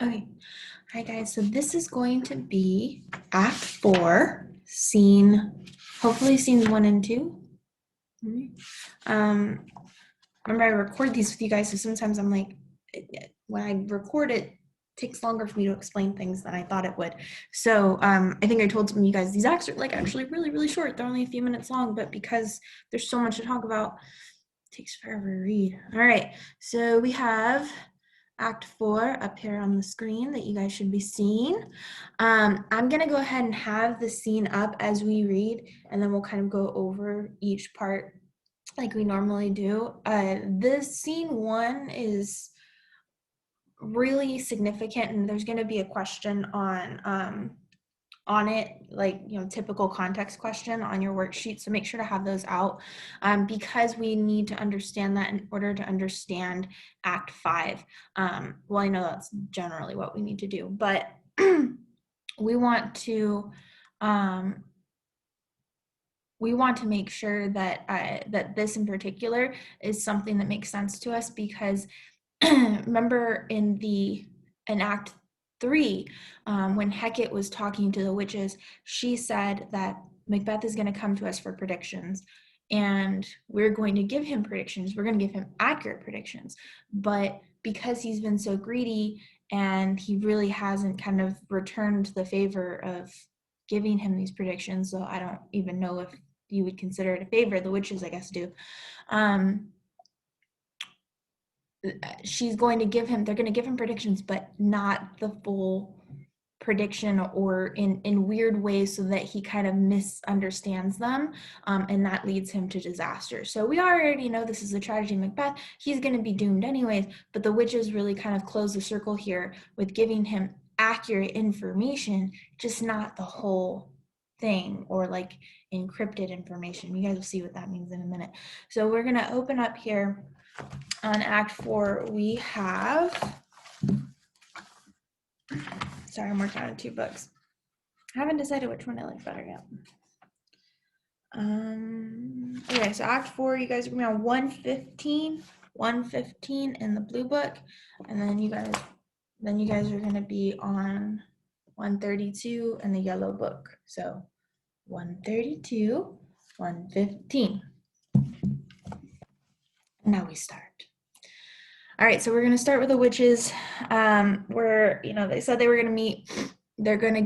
Okay. Hi guys. So this is going to be Act 4, hopefully scenes 1 and 2. Um, remember I record these with you guys, so sometimes I'm like, when I record it takes longer for me to explain things than I thought it would. So I think I told some of you guys these acts are like actually really, really short. They're only a few minutes long, but because there's so much to talk about, it takes forever to read. All right. So we have Act 4 up here on the screen that you guys should be seeing. I'm going to go ahead and have the scene up as we read, and then we'll kind of go over each part like we normally do. This scene 1 is really significant, and there's going to be a question on it, like, typical context question on your worksheet. So make sure to have those out because we need to understand that in order to understand Act 5. Well, I know that's generally what we need to do, but we want to make sure that that this in particular is something that makes sense to us, because remember in Act 3, when Hecate was talking to the witches, she said that Macbeth is going to come to us for predictions, and we're going to give him predictions. We're going to give him accurate predictions. But because he's been so greedy and he really hasn't kind of returned the favor of giving him these predictions, so I don't even know if you would consider it a favor. The witches, I guess, do. They're going to give him predictions, but not the full prediction, or in weird ways, so that he kind of misunderstands them, and that leads him to disaster. So we already know this is a tragedy, Macbeth. He's going to be doomed anyways, but the witches really kind of close the circle here with giving him accurate information, just not the whole thing, or like encrypted information. You guys will see what that means in a minute. So we're going to open up here on Act 4. We have, sorry, I'm working on 2 books. I haven't decided which one I like better yet. Okay, so Act 4, you guys are going to be on 115 in the blue book, and then you guys are going to be on 132 in the yellow book. So 132, 115. Now we start. All right, so we're going to start with the witches, where, they said they were going to meet. They're going to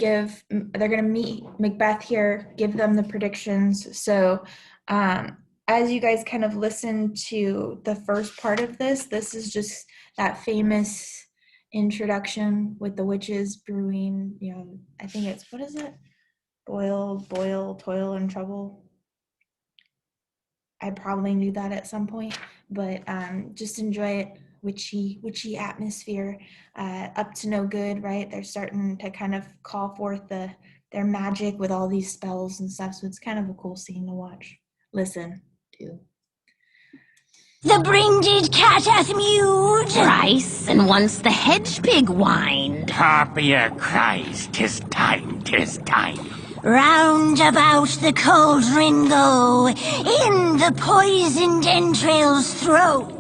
meet Macbeth here, give them the predictions. So as you guys kind of listen to the first part of this is just that famous introduction with the witches brewing, I think it's, what is it? Boil, toil, and trouble. I probably knew that at some point, but just enjoy it. Witchy atmosphere, up to no good, right? They're starting to kind of call forth their magic with all these spells and stuff, so it's kind of a cool scene to watch. Listen to. The brinded cat hath mewed thrice, and once the hedge pig whined. Harpier cries, 'tis time, 'tis time. Round about the cauldron go, in the poisoned entrails throw.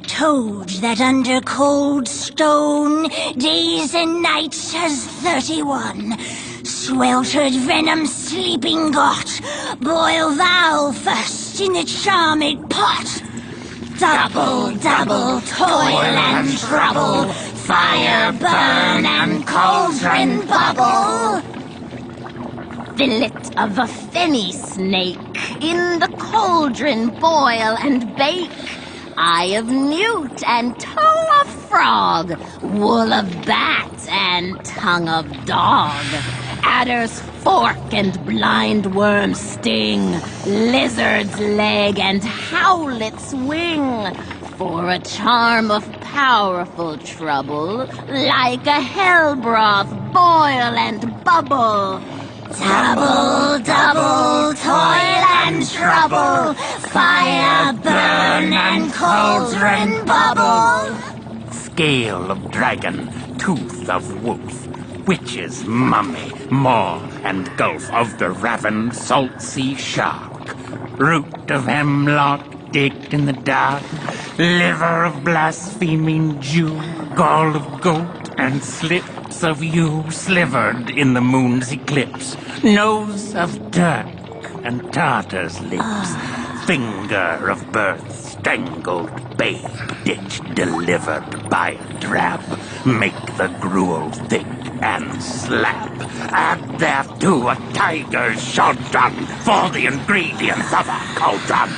Toad that under cold stone days and nights has 31. Sweltered venom sleeping got, boil thou first in the charmed pot. Double, toil and trouble, fire burn and cauldron bubble. Fillet of a fenny snake, in the cauldron boil and bake. Eye of newt and toe of frog, wool of bat and tongue of dog. Adder's fork and blind worm's sting, lizard's leg and howlet's wing. For a charm of powerful trouble, like a hell broth boil and bubble. Double, toil and trouble, fire burn and cauldron bubble. Scale of dragon, tooth of wolf, witch's mummy, maw and gulf of the ravened salt sea shark. Root of hemlock digged in the dark, liver of blaspheming Jew, gall of goat and slips of you slivered in the moon's eclipse. Nose of Turk and Tartar's lips. Finger of birth, strangled babe, ditched, delivered by a drab. Make the gruel thick and slap. Add thereto a tiger's shodron for the ingredients of a cauldron.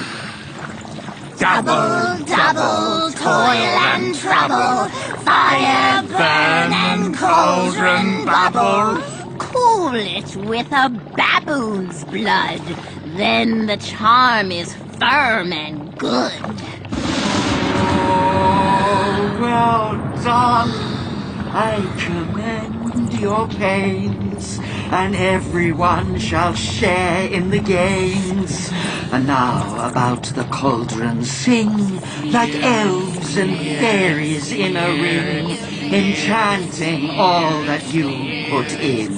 Double, double, toil and trouble, fire burn and cauldron bubble. Cool it with a baboon's blood, then the charm is firm and good. Oh, well done. I commend your pains, and everyone shall share in the gains. And now about the cauldron sing, like elves and fairies in a ring, enchanting all that you put in.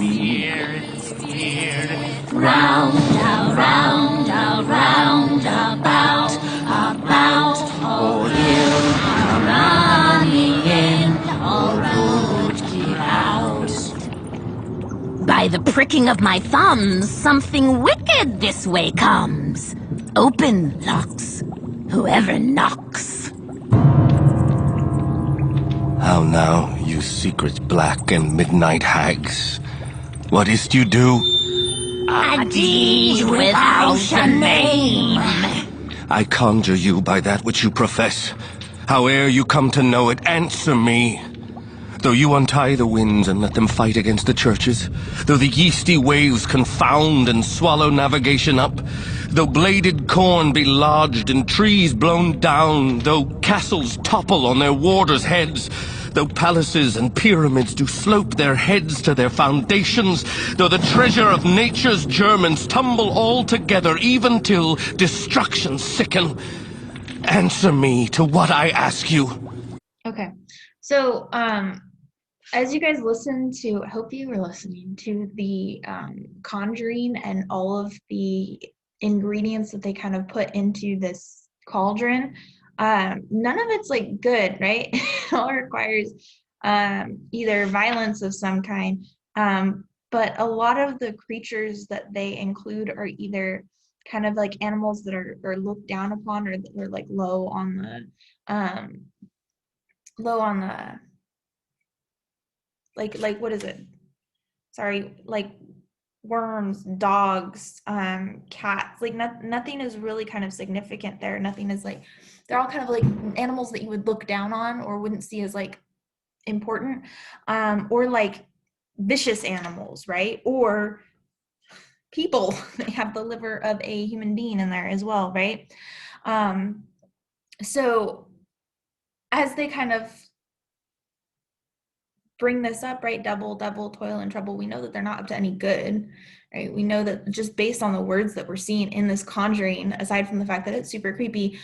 Round, around, around, about, all ill, running in, all good keep out. By the pricking of my thumbs, something wicked this way comes. Open, locks, whoever knocks. How now, you secret black and midnight hags? What is't you do? A deed without a name. I conjure you by that which you profess. Howe'er you come to know it, answer me. Though you untie the winds and let them fight against the churches, though the yeasty waves confound and swallow navigation up, though bladed corn be lodged and trees blown down, though castles topple on their warders' heads, though palaces and pyramids do slope their heads to their foundations, though the treasure of nature's germans tumble all together, even till destruction sicken, answer me to what I ask you. Okay. So, as you guys listen to, I hope you were listening to the conjuring and all of the ingredients that they kind of put into this cauldron. None of it's like good, right? It all requires either violence of some kind. But a lot of the creatures that they include are either kind of like animals that are looked down upon, or that are like low on the like what is it? Sorry, like worms, dogs, cats. Like nothing is really kind of significant there. Nothing is like, they're all kind of like animals that you would look down on or wouldn't see as like important, or like vicious animals, right? Or people. They have the liver of a human being in there as well, right? So as they kind of bring this up, right? Double, toil and trouble. We know that they're not up to any good, right? We know that just based on the words that we're seeing in this conjuring, aside from the fact that it's super creepy,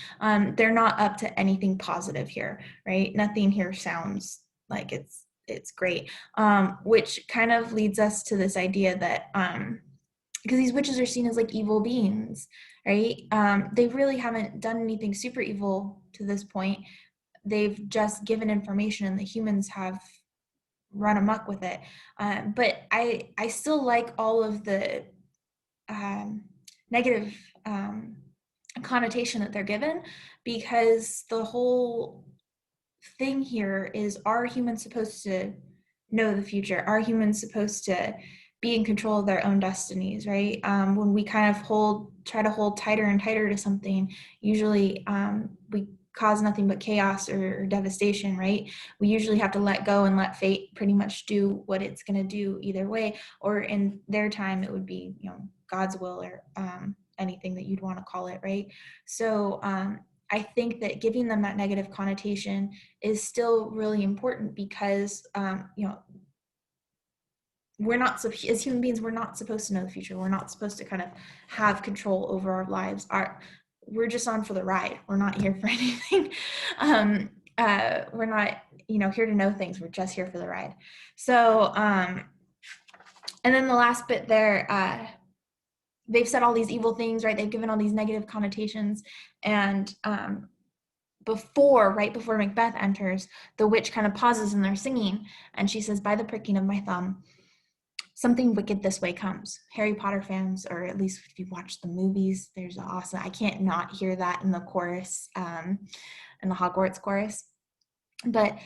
they're not up to anything positive here, right? Nothing here sounds like it's great, which kind of leads us to this idea that because these witches are seen as like evil beings, right? They really haven't done anything super evil to this point. They've just given information, and the humans have run amok with it. But I still like all of the negative connotation that they're given, because the whole thing here is, are humans supposed to know the future? Are humans supposed to be in control of their own destinies, right? When we kind of try to hold tighter and tighter to something, usually we cause nothing but chaos or devastation, right? We usually have to let go and let fate pretty much do what it's going to do either way, or in their time it would be, God's will, or anything that you'd want to call it, right? So I think that giving them that negative connotation is still really important, because we're not, as human beings, we're not supposed to know the future. We're not supposed to kind of have control over our lives. We're just on for the ride. We're not here for anything. We're not, here to know things. We're just here for the ride. So, and then the last bit there, they've said all these evil things, right? They've given all these negative connotations, and right before Macbeth enters, the witch kind of pauses and they're singing, and she says, "By the pricking of my thumb, something wicked this way comes." Harry Potter fans, or at least if you watch the movies, there's awesome, I can't not hear that in the chorus, in the Hogwarts chorus. But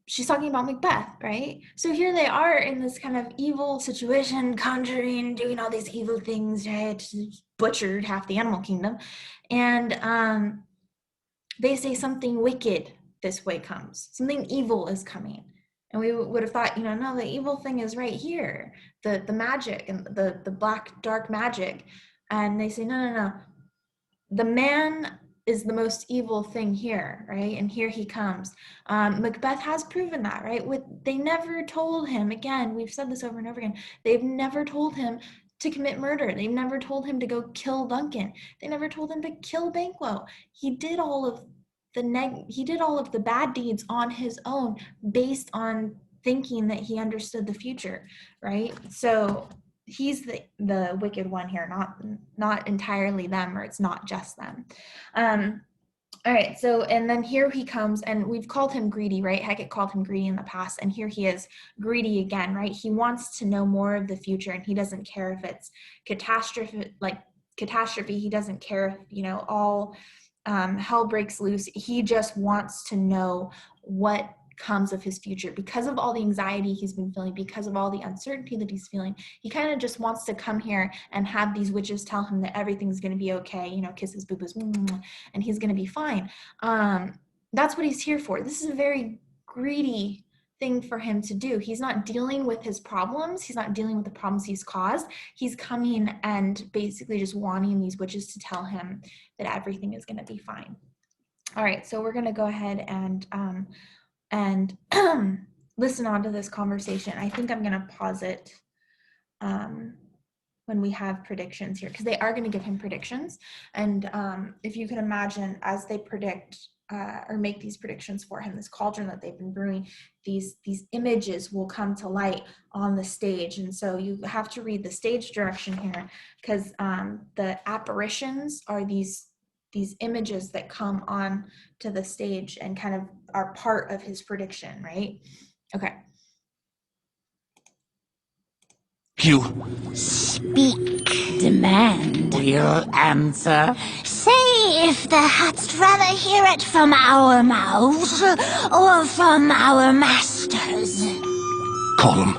she's talking about Macbeth, right? So here they are in this kind of evil situation, conjuring, doing all these evil things, right? Butchered half the animal kingdom. And they say something wicked this way comes. Something evil is coming. And we would have thought, no, the evil thing is right here. The magic and the black, dark magic. And they say, no. The man is the most evil thing here, right? And here he comes. Macbeth has proven that, right? They never told him, again, we've said this over and over again, they've never told him to commit murder. They've never told him to go kill Duncan. They never told him to kill Banquo. He did all of the bad deeds on his own based on thinking that he understood the future, right? So he's the wicked one here, not entirely them, or it's not just them. All right, so, and then here he comes, and we've called him greedy, right? Hecate called him greedy in the past, and here he is greedy again, right? He wants to know more of the future, and he doesn't care if it's catastrophe. He doesn't care if, all hell breaks loose. He just wants to know what comes of his future because of all the anxiety he's been feeling, because of all the uncertainty that he's feeling. He kind of just wants to come here and have these witches tell him that everything's going to be okay, kiss his boo-boos, and he's going to be fine. That's what he's here for. This is a very greedy thing for him to do. He's not dealing with his problems. He's not dealing with the problems he's caused. He's coming and basically just wanting these witches to tell him that everything is going to be fine. All right, so we're going to go ahead and listen on to this conversation. I think I'm going to pause it when we have predictions here, because they are going to give him predictions. And if you can imagine, as they predict or make these predictions for him, this cauldron that they've been brewing, these images will come to light on the stage. And so you have to read the stage direction here, because the apparitions are these images that come on to the stage and kind of are part of his prediction, right? Okay. You Speak. Demand. We'll answer. Say if thou hadst rather hear it from our mouths or from our masters. call him.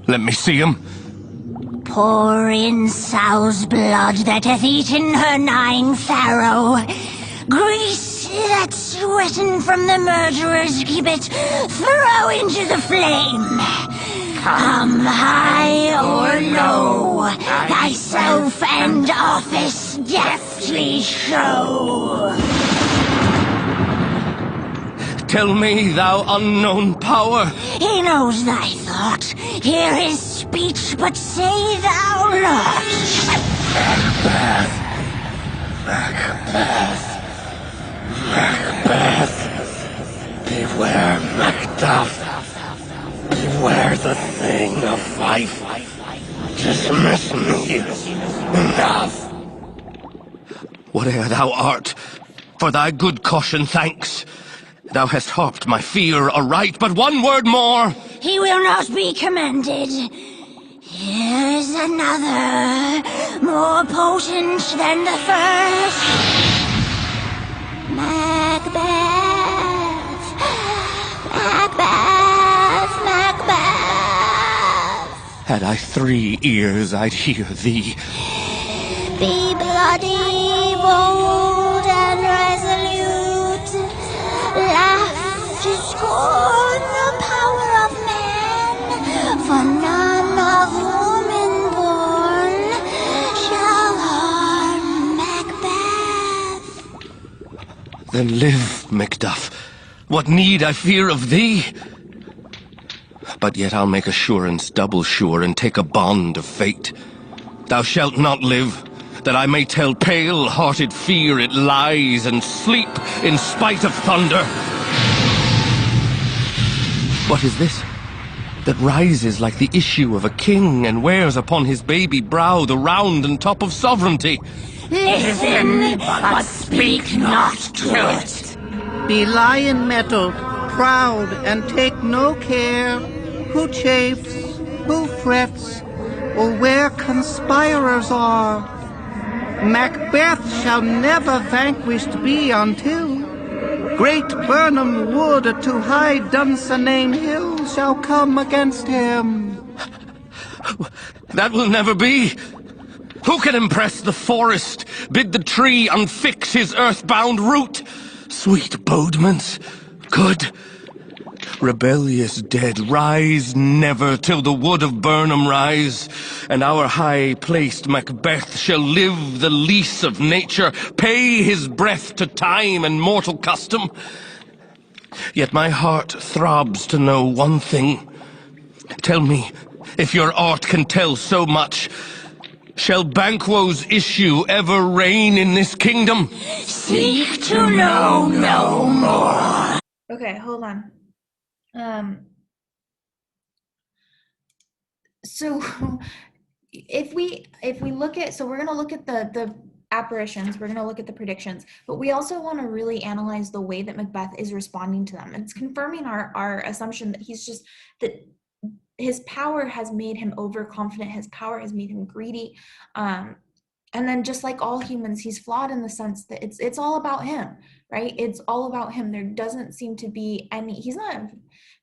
Let me see him. Pour in sow's blood that hath eaten her 9 farrow. Grease that's sweating from the murderer's gibbet. Throw into the flame. Come high or low, thyself and office deftly show. Tell me, thou unknown power. He knows thy thought. Hear his speech, but say thou not. Macbeth. Beware, Macduff. Beware the thing of Fife. Dismiss me. Enough. Whate'er thou art, for thy good caution thanks. Thou hast harped my fear aright, but one word more. He will not be commanded. Here's another, more potent than the first. Macbeth, Macbeth, Macbeth. Had I 3 ears, I'd hear thee. Be bloody, bold, and resolute. Laugh to scorn the power of man, for none of woman born shall harm Macbeth. Then live, Macduff. What need I fear of thee? But yet I'll make assurance double sure, and take a bond of fate. Thou shalt not live, that I may tell pale-hearted fear it lies and sleep in spite of thunder. What is this that rises like the issue of a king and wears upon his baby brow the round and top of sovereignty? Listen, but speak not to it. Be lion mettled, proud, and take no care who chafes, who frets, or where conspirers are. Macbeth shall never vanquished be until great Burnham wood to high Dunsinane hill shall come against him. That will never be. Who can impress the forest, bid the tree unfix his earthbound root? Sweet bodements, good, rebellious dead, rise never till the wood of Burnham rise, and our high-placed Macbeth shall live the lease of nature, pay his breath to time and mortal custom. Yet my heart throbs to know one thing. Tell me, if your art can tell so much, shall Banquo's issue ever reign in this kingdom? Seek to know no more. Okay, hold on. So if we look at, so we're going to look at the apparitions, we're going to look at the predictions, but we also want to really analyze the way that Macbeth is responding to them. It's confirming our assumption that he's just, that his power has made him overconfident, his power has made him greedy, and then just like all humans, he's flawed in the sense that it's all about him, right? It's all about him. There doesn't seem to be any, he's not,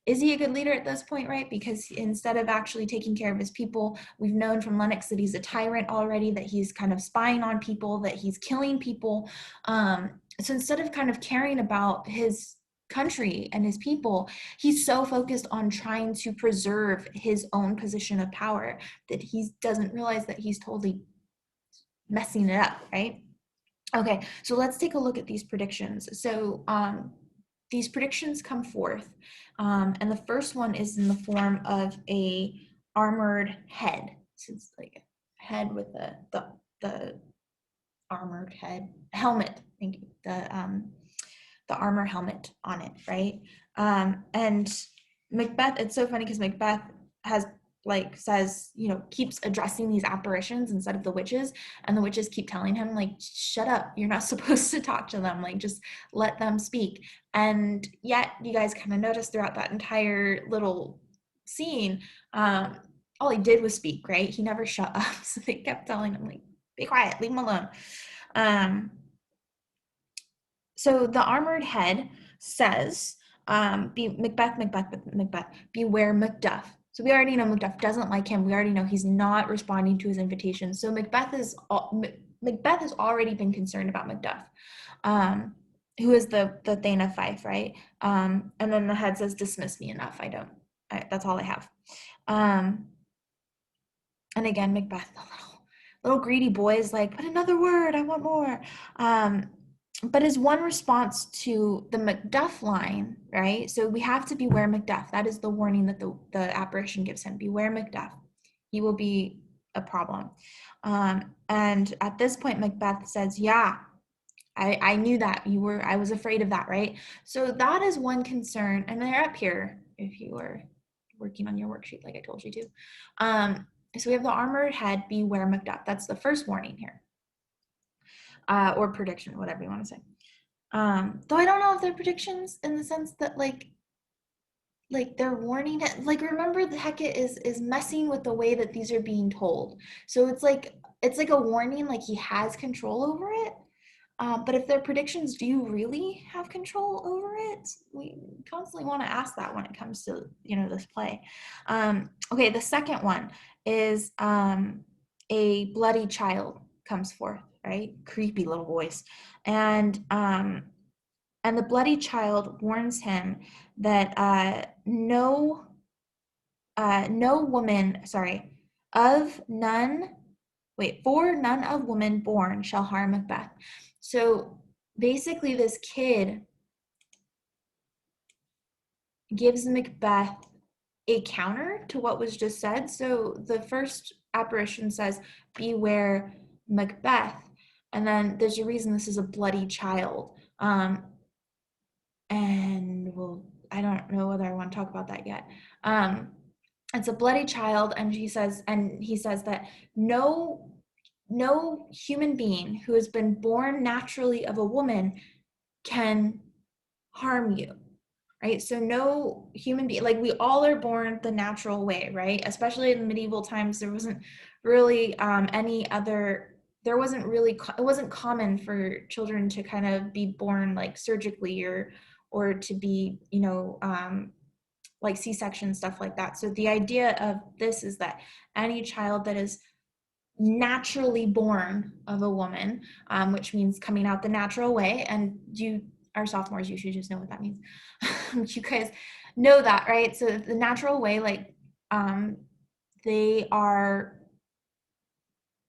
is he a good leader at this point, right? Because instead of actually taking care of his people, we've known from Lennox that he's a tyrant already, that he's kind of spying on people, that he's killing people. So instead of kind of caring about his country and his people, he's so focused on trying to preserve his own position of power that he doesn't realize that he's totally messing it up, right? Okay, so let's take a look at these predictions. So these predictions come forth, and the first one is in the form of a armored head. So it's like a head with the armored head helmet. Thank you. The armor helmet on it, right? And Macbeth. It's so funny because Macbeth has says, keeps addressing these apparitions instead of the witches, and the witches keep telling him, like, shut up, you're not supposed to talk to them, like, just let them speak. And yet you guys kind of notice throughout that entire little scene, all he did was speak, right? He never shut up. So they kept telling him, like, be quiet, leave him alone. So the armored head says, Macbeth, beware Macduff. So we already know Macduff doesn't like him. We already know he's not responding to his invitation. So Macbeth has already been concerned about Macduff, who is the Thane of Fife, right? And then the head says, dismiss me enough. That's all I have. And again, Macbeth, the little greedy boy, is like, but another word, I want more. But as one response to the Macduff line, right? So we have to beware Macduff. That is the warning that the apparition gives him. Beware Macduff. He will be a problem. And at this point, Macbeth says, yeah, I knew that. I was afraid of that, right? So that is one concern. And they're up here if you were working on your worksheet like I told you to. So we have the armored head, beware Macduff. That's the first warning here. Or prediction, whatever you want to say. Though I don't know if they're predictions in the sense that like they're warning it. Like, remember, the Hecate is messing with the way that these are being told. So it's like a warning, like he has control over it. But if they're predictions, do you really have control over it? We constantly want to ask that when it comes to this play. Okay, the second one is a bloody child comes forth. Right? Creepy little voice. And the bloody child warns him that no woman, for none of woman born shall harm Macbeth. So basically this kid gives Macbeth a counter to what was just said. So the first apparition says, beware Macbeth. And then there's a reason this is a bloody child. And I don't know whether I want to talk about that yet. It's a bloody child, and he says that no no human being who has been born naturally of a woman can harm you, right? So no human being, like we all are born the natural way, right? Especially in medieval times, there wasn't really any other, there wasn't really, it wasn't common for children to kind of be born like surgically or to be, you know, like C-section, stuff like that. So the idea of this is that any child that is naturally born of a woman, which means coming out the natural way, and you are sophomores, you should just know what that means. You guys know that, right? So the natural way, like they are,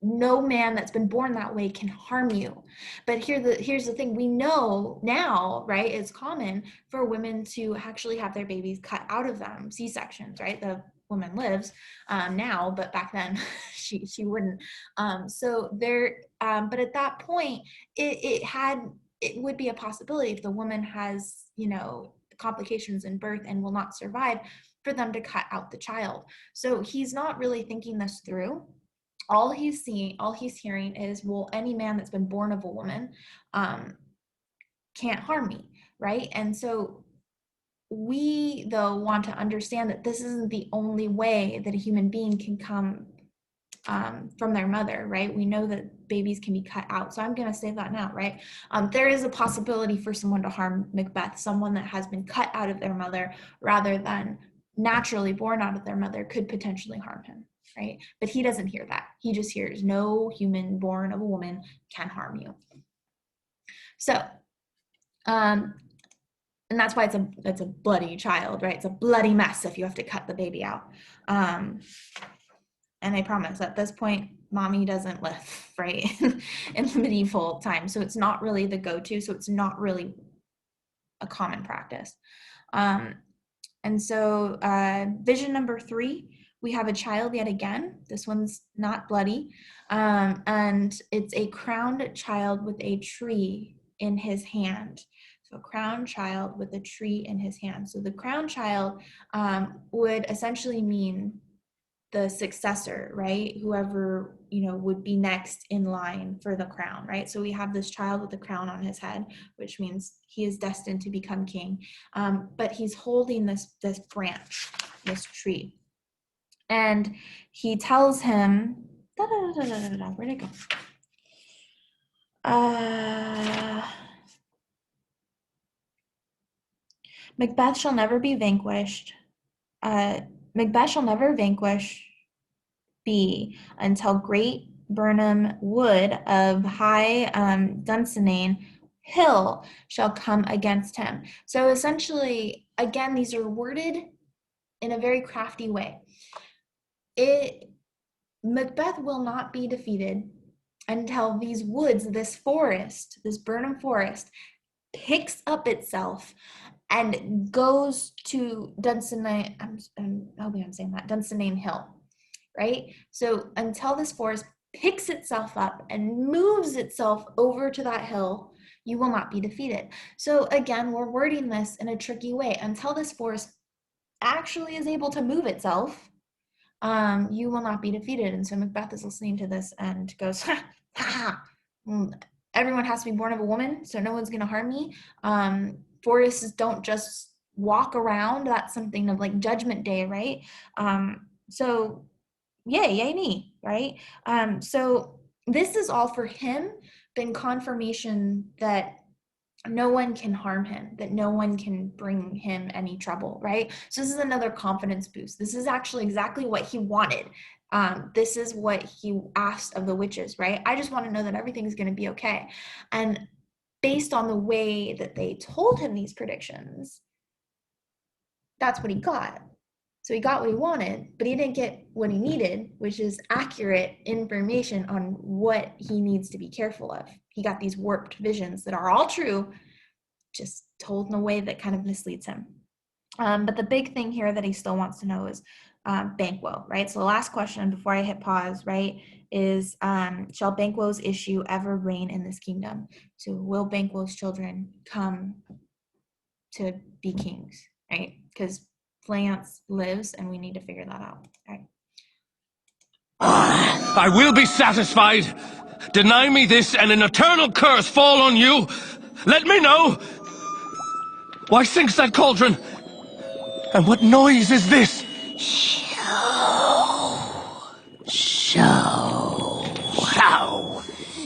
no man that's been born that way can harm you. But here's the thing, we know now, right, it's common for women to actually have their babies cut out of them, C-sections, right? The woman lives now, but back then she wouldn't. So there, but at that point, it would be a possibility if the woman has, you know, complications in birth and will not survive, for them to cut out the child. So he's not really thinking this through. All he's seeing, all he's hearing is, well, any man that's been born of a woman can't harm me, right? And so we, though, want to understand that this isn't the only way that a human being can come from their mother, right? We know that babies can be cut out. So I'm going to say that now, right? There is a possibility for someone to harm Macbeth, someone that has been cut out of their mother rather than naturally born out of their mother could potentially harm him, right? But he doesn't hear that. He just hears no human born of a woman can harm you. So, and that's why it's a bloody child, right? It's a bloody mess if you have to cut the baby out. And I promise at this point, mommy doesn't live, right? In the medieval time. So it's not really the go-to. So it's not really a common practice. And so vision number 3, we have a child yet again. This one's not bloody. And it's a crowned child with a tree in his hand. So a crowned child with a tree in his hand. So the crowned child would essentially mean the successor, right? Whoever, you know, would be next in line for the crown, right? So we have this child with the crown on his head, which means he is destined to become king. But he's holding this branch, this tree. And he tells him, where'd it go? Macbeth shall never be vanquished. Macbeth shall never vanquish be until great Burnham Wood of high Dunsinane Hill shall come against him. So essentially, again, these are worded in a very crafty way. Macbeth will not be defeated until these woods, this forest, this Burnham Forest, picks up itself and goes to Dunsinane, I'm hoping I'm saying that, Dunsinane Hill, right? So until this forest picks itself up and moves itself over to that hill, you will not be defeated. So again, we're wording this in a tricky way. Until this forest actually is able to move itself, you will not be defeated. And so Macbeth is listening to this and goes, ha, ha, ha. Everyone has to be born of a woman, so no one's going to harm me. Forests don't just walk around. That's something of like Judgment Day, right? So yay me, right? So this is all for him been confirmation that no one can harm him, that no one can bring him any trouble, right? So this is another confidence boost. This is actually exactly what he wanted. This is what he asked of the witches, right? I just want to know that everything's going to be okay. And based on the way that they told him these predictions, that's what he got. So he got what he wanted, but he didn't get what he needed, which is accurate information on what he needs to be careful of. He got these warped visions that are all true, just told in a way that kind of misleads him. But the big thing here that he still wants to know is Banquo, right? So the last question before I hit pause, right, is shall Banquo's issue ever reign in this kingdom? So will Banquo's children come to be kings, right? Because Lance lives and we need to figure that out, right? I will be satisfied. Deny me this, and an eternal curse fall on you. Let me know. Why sinks that cauldron? And what noise is this?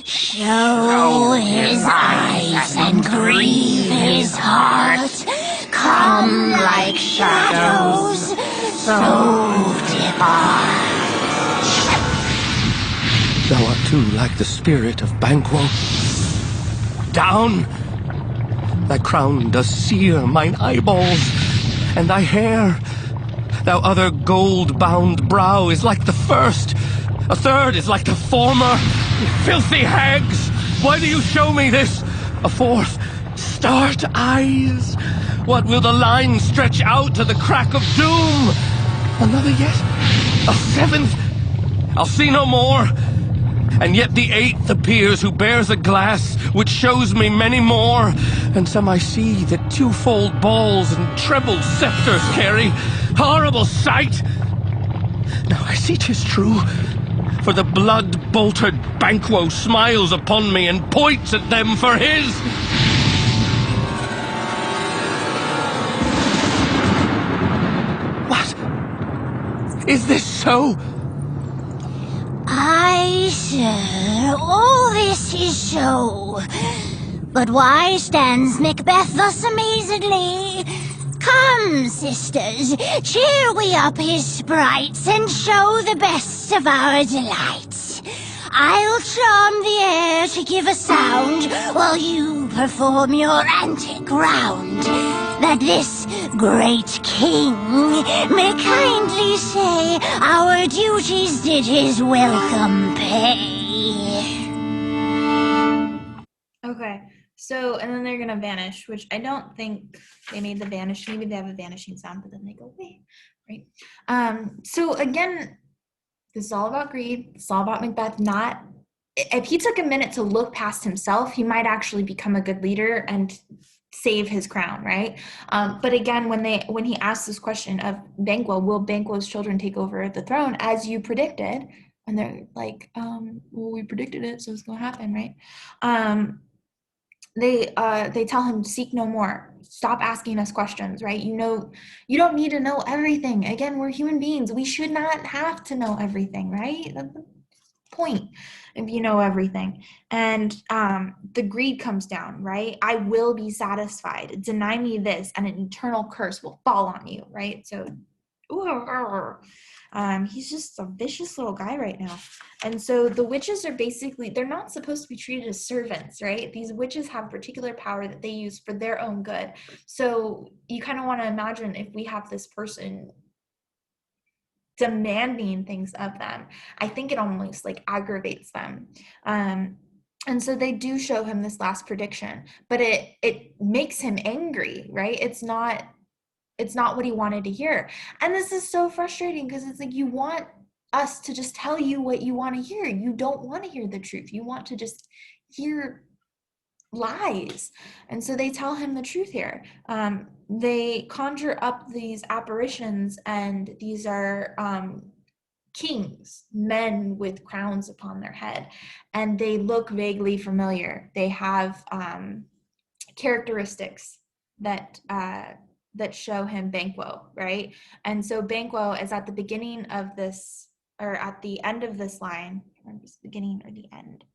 Show his eyes and grieve his heart. Come like shadows, so depart. Thou art too like the spirit of Banquo. Down! Thy crown does sear mine eyeballs, and thy hair. Thou other gold-bound brow is like the first. A third is like the former. Filthy hags! Why do you show me this? A fourth, start eyes. What will the line stretch out to the crack of doom? Another yet? A seventh? I'll see no more. And yet the eighth appears, who bears a glass which shows me many more. And some I see that twofold balls and trebled scepters carry. Horrible sight! Now I see 'tis true, for the blood-boltered Banquo smiles upon me and points at them for his. What? Is this so? Aye, sir, all this is so. But why stands Macbeth thus amazedly? Come, sisters, cheer we up his sprites and show the best of our delights. I'll charm the air to give a sound while you perform your antic round, that this great king may kindly say our duties did his welcome pay. Okay, so, and then they're gonna vanish, which I don't think they made the vanish. Maybe they have a vanishing sound, but then they go away, right? So again, this is all about greed. It's all about Macbeth. Not, if he took a minute to look past himself, he might actually become a good leader and save his crown, right? But again, when he asked this question of Banquo, will Banquo's children take over the throne as you predicted? And they're like, well, we predicted it, so it's gonna happen, right? They tell him, seek no more. Stop asking us questions, right? You know, you don't need to know everything. Again, we're human beings. We should not have to know everything, right? That's the point if you know everything. And the greed comes down, right? I will be satisfied. Deny me this, and an eternal curse will fall on you, right? So he's just a vicious little guy right now. And so the witches are basically, they're not supposed to be treated as servants, right? These witches have particular power that they use for their own good. So you kind of want to imagine if we have this person demanding things of them, I think it almost like aggravates them. And so they do show him this last prediction, but it makes him angry, right? It's not what he wanted to hear. And this is so frustrating because it's like, you want us to just tell you what you want to hear. You don't want to hear the truth. You want to just hear lies. And so they tell him the truth here. They conjure up these apparitions, and these are kings, men with crowns upon their head, and they look vaguely familiar. They have characteristics that show him Banquo, right? And so Banquo is at the beginning of this, or at the end of this line, I remember it's the beginning or the end.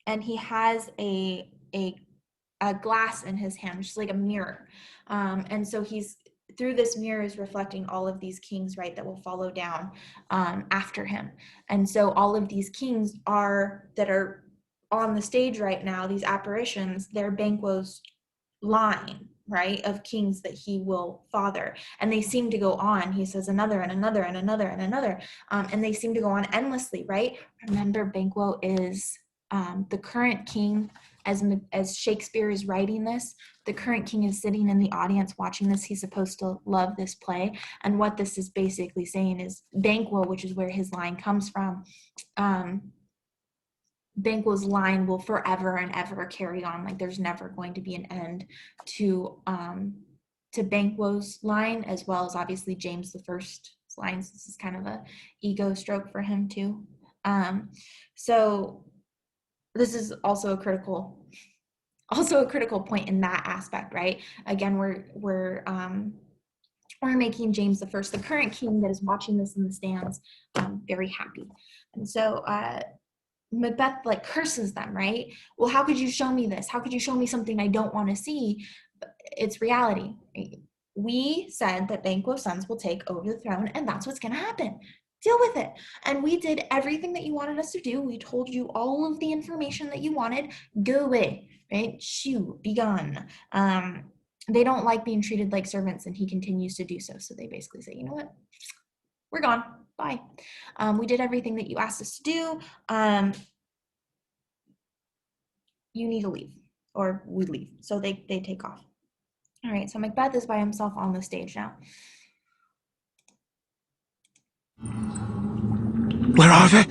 And he has a glass in his hand, which is like a mirror. And so he's, through this mirror is reflecting all of these kings, right, that will follow down after him. And so all of these kings that are on the stage right now, these apparitions, they're Banquo's line, right, of kings that he will father. And they seem to go on. He says another and another and another and another. And they seem to go on endlessly, right? Remember, Banquo is the current king. As Shakespeare is writing this, the current king is sitting in the audience watching this. He's supposed to love this play. And what this is basically saying is Banquo, which is where his line comes from, Banquo's line will forever and ever carry on. Like, there's never going to be an end to Banquo's line, as well as obviously James the First's lines. This is kind of a ego stroke for him too. So this is also a critical point in that aspect, right? Again, we're making James the First, the current king that is watching this in the stands, very happy. And so Macbeth like curses them, right? Well, how could you show me this? How could you show me something I don't want to see? It's reality. We said that Banquo's sons will take over the throne, and that's what's going to happen. Deal with it. And we did everything that you wanted us to do. We told you all of the information that you wanted. Go away, right? Shoo, be gone. They don't like being treated like servants, and he continues to do so. So they basically say, you know what? We're gone. Bye. We did everything that you asked us to do. You need to leave, or we leave. So they take off. All right, so Macbeth is by himself on the stage now. Where are they?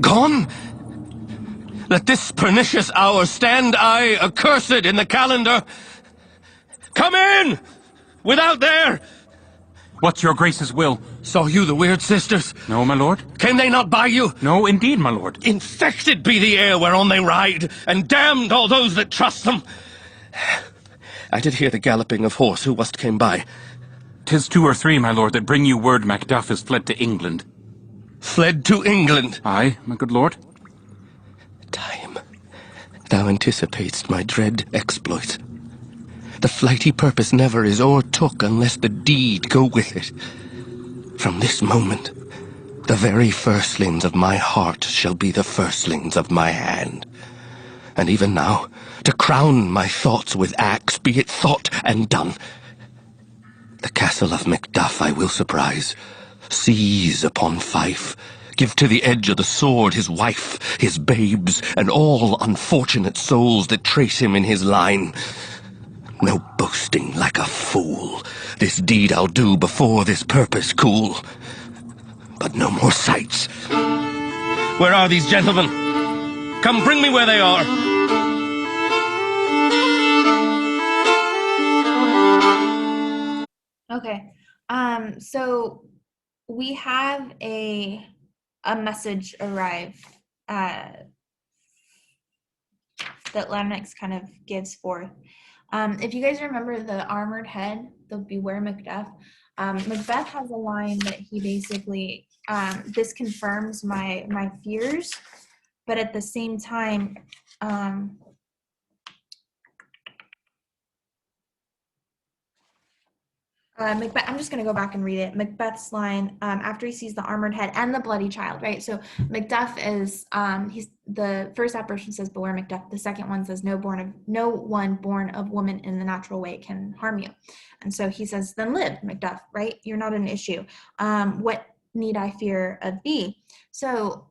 Gone? Let this pernicious hour stand I accursed in the calendar. Come in! Without there! What's your grace's will? Saw you the weird sisters? No, my lord. Came they not by you? No, indeed, my lord. Infected be the air whereon they ride, and damned all those that trust them. I did hear the galloping of horse who wast came by. 'Tis 2 or 3, my lord, that bring you word Macduff is fled to England. Fled to England? Aye, my good lord. Time, thou anticipatest my dread exploit. The flighty purpose never is o'ertook unless the deed go with it. From this moment, the very firstlings of my heart shall be the firstlings of my hand. And even now, to crown my thoughts with acts, be it thought and done. The castle of Macduff I will surprise, seize upon Fife, give to the edge of the sword his wife, his babes, and all unfortunate souls that trace him in his line. No boasting like a fool. This deed I'll do before this purpose cool. But no more sights. Where are these gentlemen? Come, bring me where they are. Okay. So we have a message arrive that Lennox kind of gives forth. If you guys remember the armored head, the Beware Macduff, Macbeth has a line that he basically, this confirms my fears, but at the same time, Macbeth, I'm just going to go back and read it. Macbeth's line after he sees the armored head and the bloody child, right? So Macduff is, he's the first apparition says, "Beware Macduff." The second one says, "No one born of woman in the natural way can harm you." And so he says, "Then live, Macduff, right? You're not an issue. What need I fear of thee?" So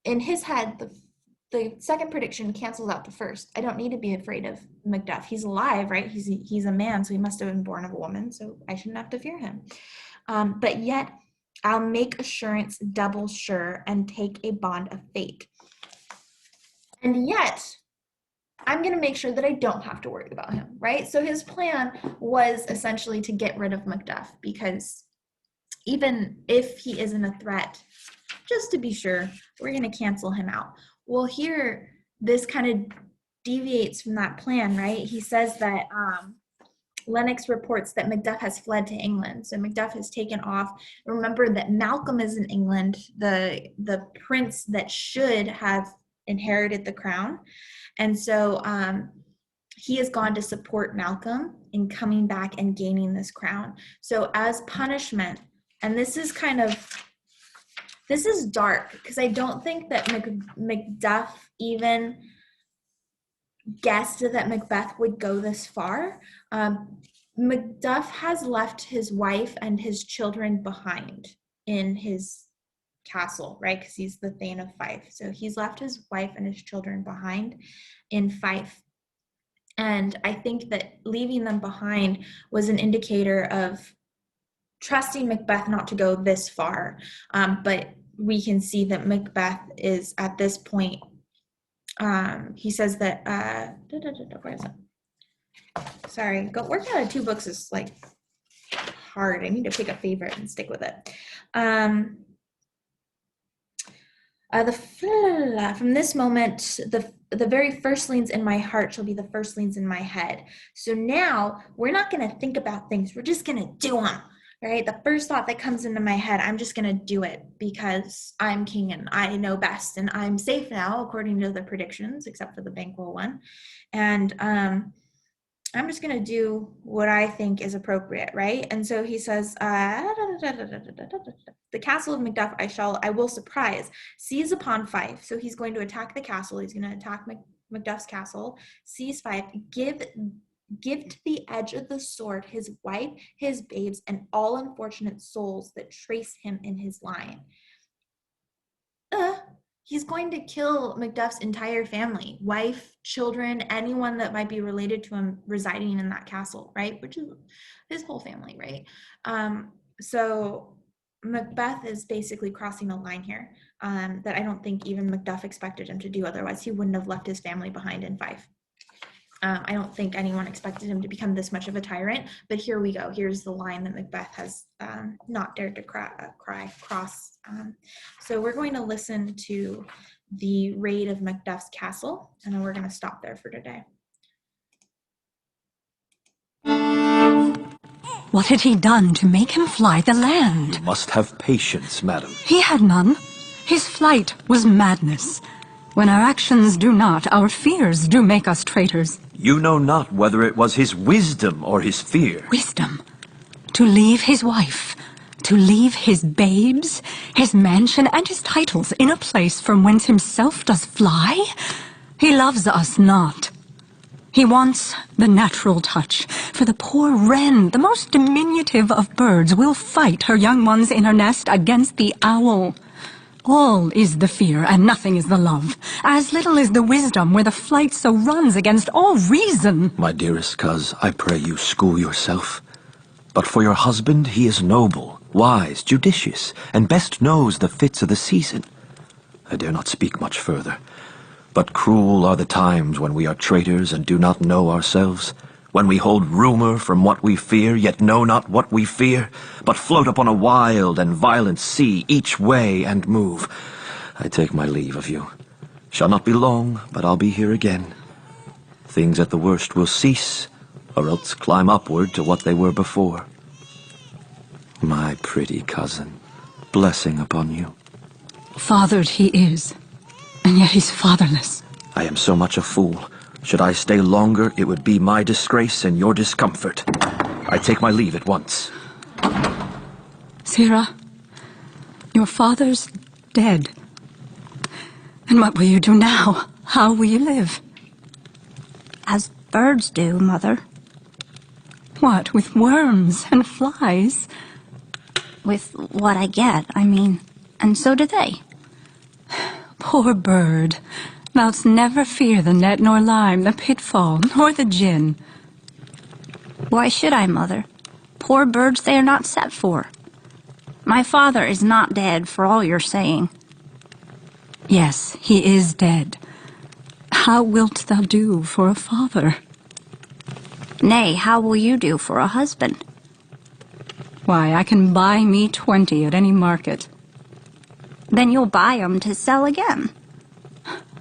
in his head, the second prediction cancels out the first. I don't need to be afraid of Macduff. He's alive, right? He's a man, so he must have been born of a woman, so I shouldn't have to fear him. But yet, I'll make assurance double sure and take a bond of fate. And yet, I'm going to make sure that I don't have to worry about him, right? So his plan was essentially to get rid of Macduff, because even if he isn't a threat, just to be sure, we're going to cancel him out. Well, here, this kind of deviates from that plan, right? He says that Lennox reports that Macduff has fled to England. So Macduff has taken off. Remember that Malcolm is in England, the prince that should have inherited the crown. And so he has gone to support Malcolm in coming back and gaining this crown. So as punishment, and this is dark, because I don't think that Macduff even guessed that Macbeth would go this far. Macduff has left his wife and his children behind in his castle, right? Because he's the Thane of Fife. So he's left his wife and his children behind in Fife. And I think that leaving them behind was an indicator of trusting Macbeth not to go this far. But we can see that Macbeth is at this point, he says that, where is it? Sorry, working out of 2 books is like hard. I need to pick a favorite and stick with it. From this moment, the very firstlings in my heart shall be the firstlings in my head. So now we're not going to think about things. We're just going to do them, right? The first thought that comes into my head, I'm just going to do it because I'm king and I know best and I'm safe now, according to the predictions, except for the bankroll one. And I'm just going to do what I think is appropriate, right? And so he says, the castle of Macduff I will surprise, seize upon Fife. So he's going to attack the castle. He's going to attack Macduff's castle, seize Fife, give to the edge of the sword his wife, his babes, and all unfortunate souls that trace him in his line. He's going to kill Macduff's entire family, wife, children, anyone that might be related to him residing in that castle, right? Which is his whole family, right? So Macbeth is basically crossing a line here that I don't think even Macduff expected him to do. Otherwise, he wouldn't have left his family behind in Fife. I don't think anyone expected him to become this much of a tyrant, but here we go. Here's the line that Macbeth has not dared to cross. So we're going to listen to the raid of Macduff's castle, and then we're going to stop there for today. What had he done to make him fly the land? You must have patience, madam. He had none. His flight was madness. When our actions do not, our fears do make us traitors. You know not whether it was his wisdom or his fear. Wisdom. To leave his wife, to leave his babes, his mansion and his titles in a place from whence himself does fly? He loves us not. He wants the natural touch, for the poor wren, the most diminutive of birds, will fight her young ones in her nest against the owl. All is the fear, and nothing is the love. As little is the wisdom where the flight so runs against all reason. My dearest coz, I pray you school yourself. But for your husband, he is noble, wise, judicious, and best knows the fits of the season. I dare not speak much further. But cruel are the times when we are traitors and do not know ourselves, when we hold rumor from what we fear, yet know not what we fear, but float upon a wild and violent sea each way and move. I take my leave of you. Shall not be long, but I'll be here again. Things at the worst will cease, or else climb upward to what they were before. My pretty cousin, blessing upon you. Fathered he is, and yet he's fatherless. I am so much a fool. Should I stay longer, it would be my disgrace and your discomfort. I take my leave at once. Sirrah, your father's dead. And what will you do now? How will you live? As birds do, Mother. What, with worms and flies? With what I get, I mean, and so do they. Poor bird. Thou'dst never fear the net nor lime, the pitfall, nor the gin. Why should I, Mother? Poor birds they are not set for. My father is not dead, for all you're saying. Yes, he is dead. How wilt thou do for a father? Nay, how will you do for a husband? Why, I can buy me 20 at any market. Then you'll buy 'em to sell again.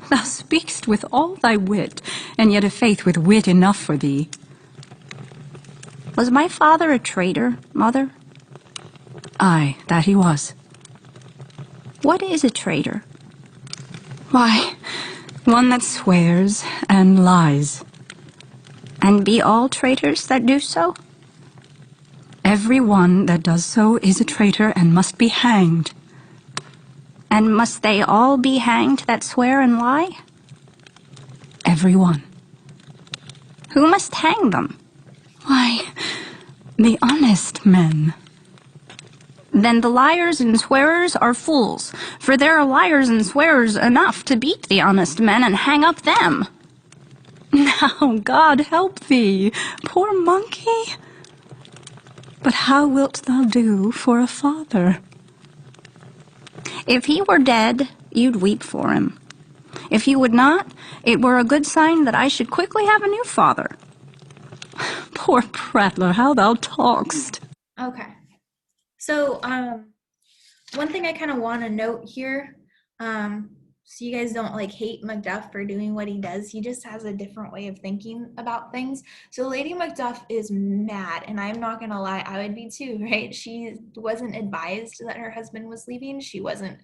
Thou speak'st with all thy wit, and yet a faith with wit enough for thee. Was my father a traitor, Mother? Aye, that he was. What is a traitor? Why, one that swears and lies. And be all traitors that do so? Every one that does so is a traitor and must be hanged. And must they all be hanged that swear and lie? Every one. Who must hang them? Why, the honest men. Then the liars and swearers are fools, for there are liars and swearers enough to beat the honest men and hang up them. Now, God help thee, poor monkey. But how wilt thou do for a father? If he were dead, you'd weep for him. If you would not, it were a good sign that I should quickly have a new father. Poor prattler, how thou talk'st. Okay. So, one thing I kind of want to note here, so you guys don't like hate Macduff for doing what he does. He just has a different way of thinking about things. So Lady Macduff is mad, and I'm not gonna lie, I would be too, right? She wasn't advised that her husband was leaving. She wasn't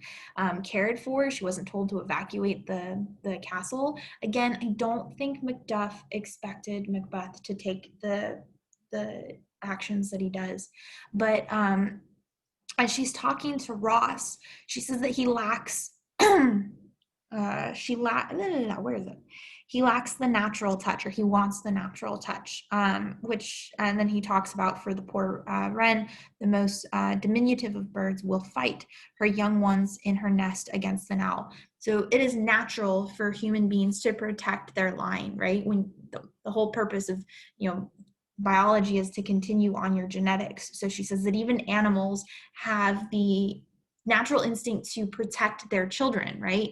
cared for. She wasn't told to evacuate the castle. Again, I don't think Macduff expected Macbeth to take the actions that he does, but as she's talking to Ross, she says that he lacks where is it? He lacks the natural touch, or he wants the natural touch, which, and then he talks about for the poor wren, the most diminutive of birds will fight her young ones in her nest against an owl. So it is natural for human beings to protect their line, right? When the whole purpose of, biology is to continue on your genetics. So she says that even animals have the natural instinct to protect their children, right?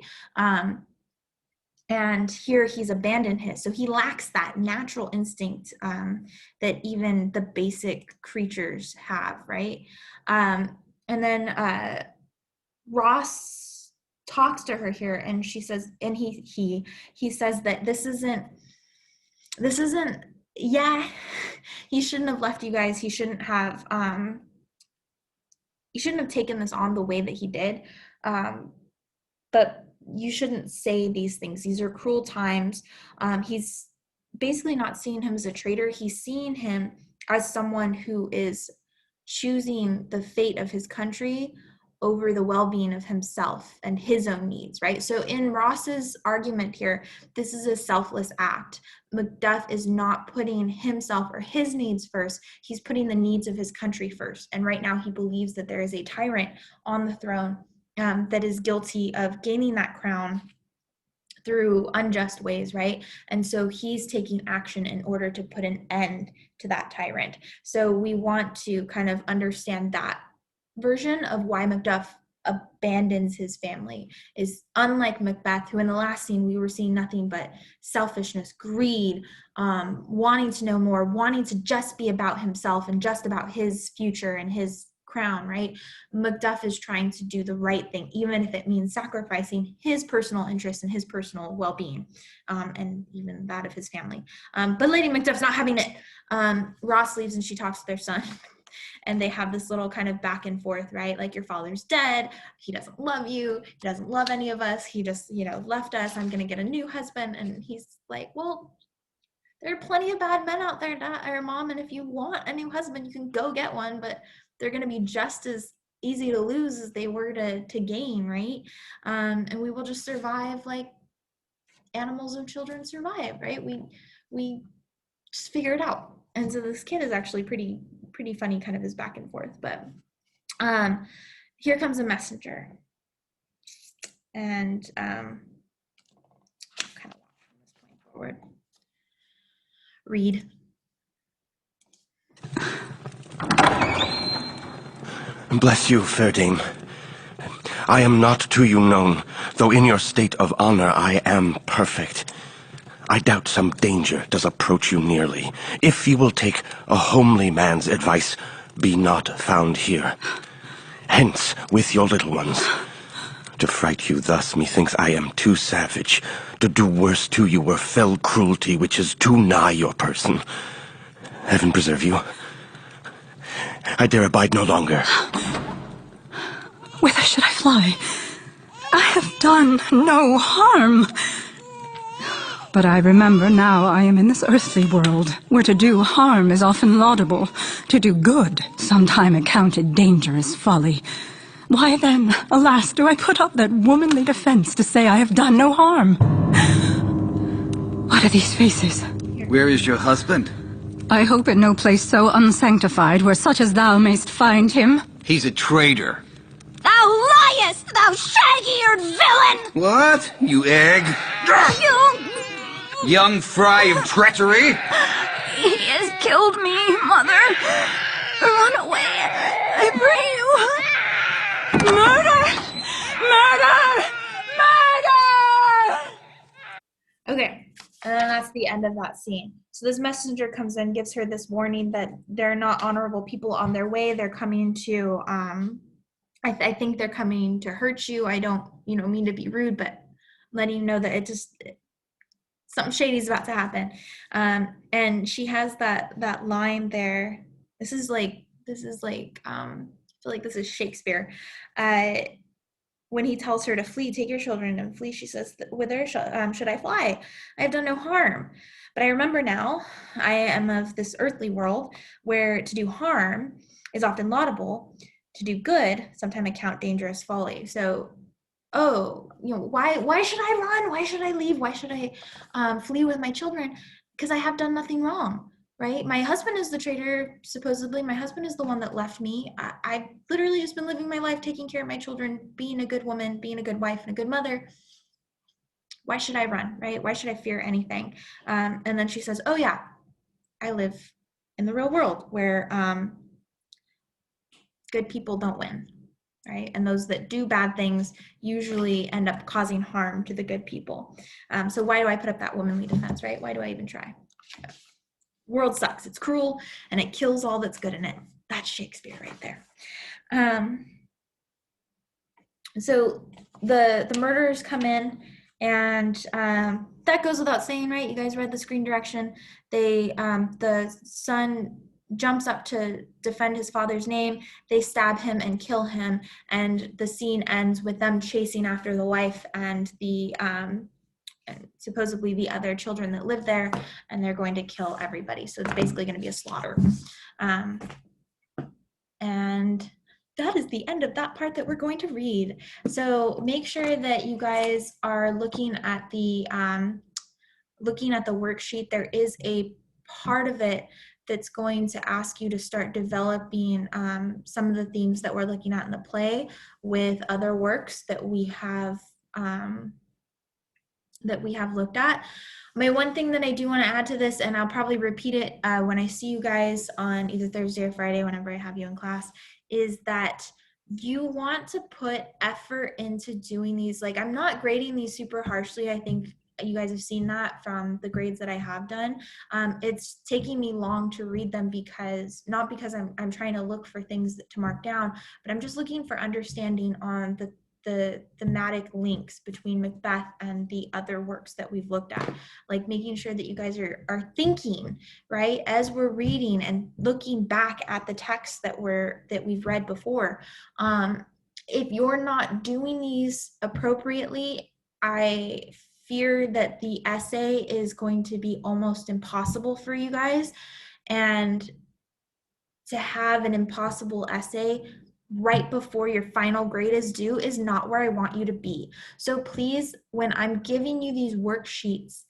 And here he's abandoned his. So he lacks that natural instinct that even the basic creatures have, right? And then Ross talks to her here, and she says, and he says that this isn't, yeah, he shouldn't have left you guys. He shouldn't have taken this on the way that he did. But you shouldn't say these things. These are cruel times. He's basically not seeing him as a traitor. He's seeing him as someone who is choosing the fate of his country over the well-being of himself and his own needs, right? So in Ross's argument here, this is a selfless act. Macduff is not putting himself or his needs first. He's putting the needs of his country first. And right now he believes that there is a tyrant on the throne that is guilty of gaining that crown through unjust ways, right? And so he's taking action in order to put an end to that tyrant. So we want to kind of understand that version of why Macduff abandons his family is unlike Macbeth, who in the last scene we were seeing nothing but selfishness, greed, wanting to know more, wanting to just be about himself and just about his future and his crown, right? Macduff is trying to do the right thing, even if it means sacrificing his personal interests and his personal well-being, and even that of his family. But Lady Macduff's not having it. Ross leaves and she talks to their son. And they have this little kind of back and forth, right? Like, your father's dead. He doesn't love you. He doesn't love any of us. He just, left us. I'm going to get a new husband. And he's like, well, there are plenty of bad men out there, Mom. And if you want a new husband, you can go get one. But they're going to be just as easy to lose as they were to gain, right? And we will just survive like animals and children survive, right? We just figure it out. And so this kid is actually pretty funny, kind of his back and forth. But here comes a messenger, and kind of walk from this point forward. Read. Bless you, fair dame. I am not to you known, though in your state of honor I am perfect. I doubt some danger does approach you nearly. If you will take a homely man's advice, be not found here. Hence with your little ones. To fright you thus, methinks I am too savage. To do worse to you were fell cruelty which is too nigh your person. Heaven preserve you. I dare abide no longer. Whither should I fly? I have done no harm. But I remember now I am in this earthly world, where to do harm is often laudable, to do good sometime accounted dangerous folly. Why then, alas, do I put up that womanly defense to say I have done no harm? What are these faces? Where is your husband? I hope in no place so unsanctified where such as thou mayst find him. He's a traitor. Thou liest, thou shag-eared villain! What? You egg? Young fry of treachery? He has killed me, Mother. Run away, I pray you. Murder! Murder! Murder! Okay, and then that's that's the end of that scene. So this messenger comes in, gives her this warning that they're not honorable people on their way. They're coming to, I think they're coming to hurt you. I don't, mean to be rude, but letting you know that something shady is about to happen. And she has that line there. This is like, I feel like this is Shakespeare. When he tells her to flee, take your children and flee, she says, whither should I fly? I have done no harm. But I remember now, I am of this earthly world where to do harm is often laudable, to do good sometimes account dangerous folly. So, why should I run? Why should I leave? Why should I flee with my children? Because I have done nothing wrong. Right? My husband is the traitor, supposedly. My husband is the one that left me. I've literally just been living my life, taking care of my children, being a good woman, being a good wife, and a good mother. Why should I run, right? Why should I fear anything? And then she says, oh yeah, I live in the real world where good people don't win, right? And those that do bad things usually end up causing harm to the good people. So why do I put up that womanly defense, right? Why do I even try? World sucks. It's cruel and it kills all that's good in it. That's Shakespeare right there. So the murderers come in, and that goes without saying, right? You guys read the screen direction. The son jumps up to defend his father's name. They stab him and kill him, and the scene ends with them chasing after the wife and the and supposedly the other children that live there, and they're going to kill everybody. So it's basically going to be a slaughter. And that is the end of that part that we're going to read. So make sure that you guys are looking at the worksheet. There is a part of it that's going to ask you to start developing some of the themes that we're looking at in the play with other works that we have looked at. My one thing that I do want to add to this, and I'll probably repeat it when I see you guys on either Thursday or Friday, whenever I have you in class, is that you want to put effort into doing these. Like, I'm not grading these super harshly. I think you guys have seen that from the grades that I have done. It's taking me long to read them not because I'm trying to look for things to mark down, but I'm just looking for understanding on the thematic links between Macbeth and the other works that we've looked at, like making sure that you guys are thinking, right, as we're reading and looking back at the texts that we've read before. If you're not doing these appropriately, I fear that the essay is going to be almost impossible for you guys, and to have an impossible essay right before your final grade is due is not where I want you to be. So please, when I'm giving you these worksheets,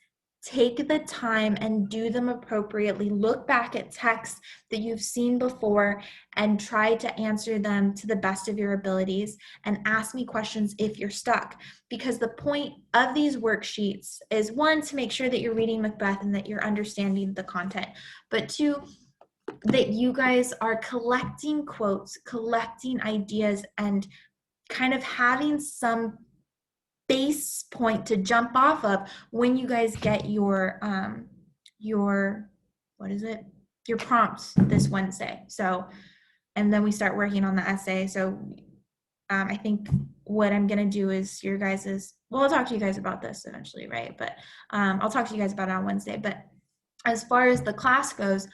take the time and do them appropriately. Look back at texts that you've seen before and try to answer them to the best of your abilities, and ask me questions if you're stuck. Because the point of these worksheets is, one, to make sure that you're reading Macbeth and that you're understanding the content, but two, that you guys are collecting quotes, collecting ideas, and kind of having some base point to jump off of when you guys get your your prompts this Wednesday. So, and then we start working on the essay. So I think what I'm gonna do is I'll talk to you guys about this eventually, right? But I'll talk to you guys about it on Wednesday. But as far as the class goes,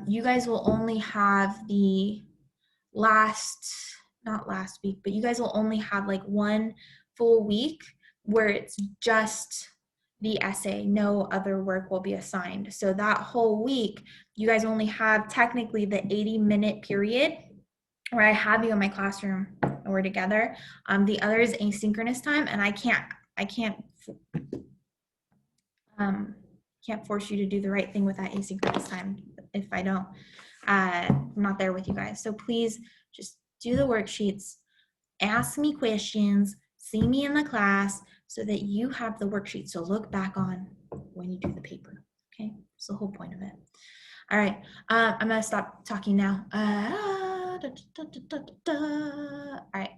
you guys will only have not last week, but you guys will only have like one full week where it's just the essay. No other work will be assigned. So that whole week, you guys only have technically the 80-minute period where I have you in my classroom and we're together. The other is asynchronous time, and I can't force you to do the right thing with that asynchronous time if I'm not there with you guys. So please just do the worksheets, ask me questions, see me in the class so that you have the worksheet to look back on when you do the paper. Okay, that's the whole point of it. All right, I'm gonna stop talking now. All right.